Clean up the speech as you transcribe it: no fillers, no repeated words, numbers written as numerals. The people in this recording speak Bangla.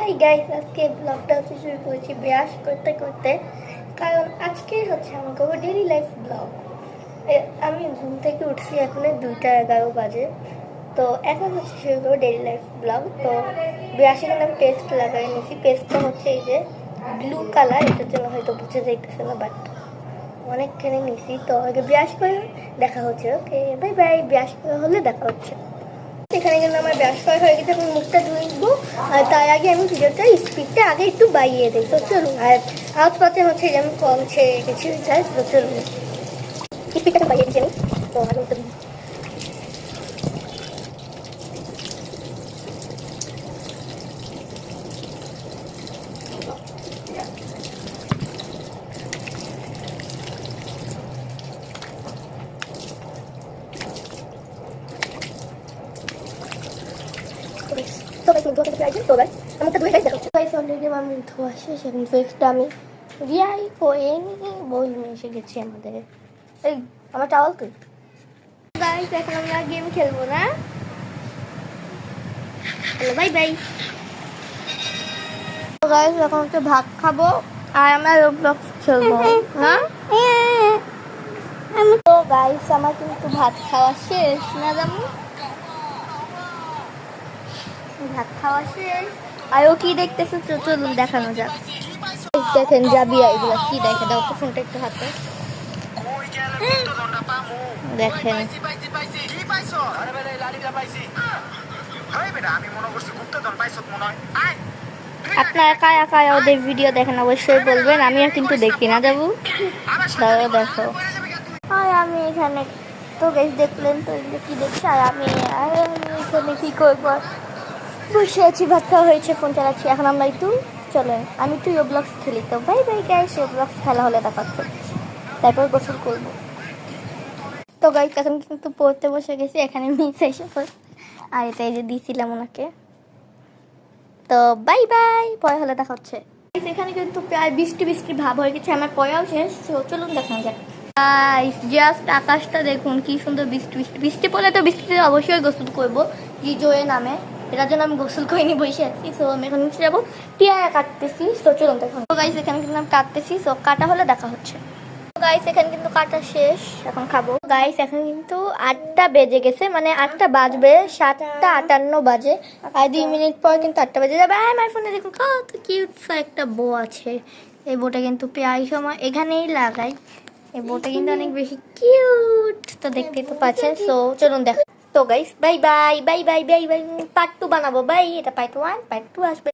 হাই গাইস, আজকে ব্লগটা শুরু করেছি ব্রাশ করতে করতে, কারণ আজকে হচ্ছে আমার করবো ডেইলি লাইফ ব্লগ। আমি ঘুম থেকে উঠছি এখন 2:11 বাজে। তো এখন হচ্ছে শুরু করবো ডেইলি লাইফ ব্লগ। তো ব্রাশে কিন্তু আমি পেস্ট লাগাই নিয়েছি। পেস্টটা হচ্ছে এই যে ব্লু কালার, এটার জন্য হয়তো বুঝে যাইতেছে না, বাট অনেকখানি নিয়েছি। তো আগে ব্রাশ করে দেখা হচ্ছে। ওকে বাই বাই, ব্রাশ করা হলে দেখা হচ্ছে। এখানে কিন্তু আমার ব্রাশ করা হয়ে গেছে, এখন মুখটা ধুইবো। আর তার আগে আমি ভিডিওটা স্পিডটা আগে একটু বাড়িয়ে দিই। তো চলুন, আর আওয়াজ পাচ্ছেন হচ্ছে যে আমি কম ছেড়ে রেখেছি। তো চলুন, স্পিডটা বাড়িয়ে দিচ্ছি আমি। তো আগে তো আমি ধোয়া শেষ, এখন ফেসটা আমি রিয়াই হয়ে নিয়ে বই নিয়ে এসে গেছি আমাদের। এই আমার টাওয়াল কই? গাইস, এখন আমরা গেম খেলবো না। Hello bye bye. তো গাইস, এখন হচ্ছে ভাত খাবো আর আমরা রোবলক্স খেলবো না। তো গাইস, আমার কিন্তু ভাত খাওয়া শেষ না জানো? ভাত খাওয়া শেষ। আর ও কি দেখতেছে চলুন দেখানো যাক। দেখেন জাবিয়া এগুলো কি দেখে, দাও তো ফোনটা একটু হাতে। দেখেন আপনারা কায়া কায়া ওদের ভিডিও দেখেন অবশ্যই বলবেন, আমিও কিন্তু দেখি না যাবো। দাও দেখো। আর আমি এখানে তো গাইস দেখলেন তো এগুলো কি দেখছি। আর আমি এখানে কি করবো, বসে আছি, ভাত খাওয়া হয়েছে, ফোন চালাচ্ছি। এখন আমরা একটু চলেন আমি একটু রোবলক্স খেলি। তো বাই বাই গাইস, রোবলক্স খেলা হলে দেখাচ্ছে, তারপর গোসল করবো। তো গাইস, এখন কিন্তু পড়তে বসে গেছি। এখানে মিস এসে পড়ছে, আর এটা এই যে দিয়েছিলাম ওনাকে। তো বাই বাই, পরে হলে দেখা হচ্ছে। এখানে কিন্তু প্রায় বৃষ্টি বৃষ্টি ভাব হয়ে গেছে, আমার পড়াও শেষ। তো চলুন দেখানো যাক। জাস্ট আকাশটা দেখুন কি সুন্দর। বৃষ্টি বৃষ্টি বৃষ্টি পড়লে তো বৃষ্টিতে অবশ্যই গোসল করবো, কি জোরে নামে। এটার জন্য আমি গোসল করিনি, বসে আছি। সো আমি এখন নিচে যাবো, পেয়ারা কাটতেছি। তো চলুন দেখুন। তো গাইস, এখানে কিন্তু আমি কাটতেছি। সো কাটা হলে দেখা হচ্ছে। গাইস, এখানে কিন্তু কাটা শেষ, এখন খাবো। গাইস, এখন কিন্তু 8টা বেজে গেছে, মানে 8টা বাজবে, 7:58 বাজে। আর 2 মিনিট পর কিন্তু 8টা বেজে যাবে। আর আমার ফোনে দেখুন কত কিউট একটা বো আছে। এই বোটা কিন্তু প্রায় সময় এখানেই লাগাই। এই বোটা কিন্তু অনেক বেশি কিউট, তো দেখতেই তো পাচ্ছেন। সো চলুন দেখ। তো guys, bye bye bye bye bye bye. Part 2 বানাবো। বাই। এটা পার্ট 1, পার্ট 2 আসবে।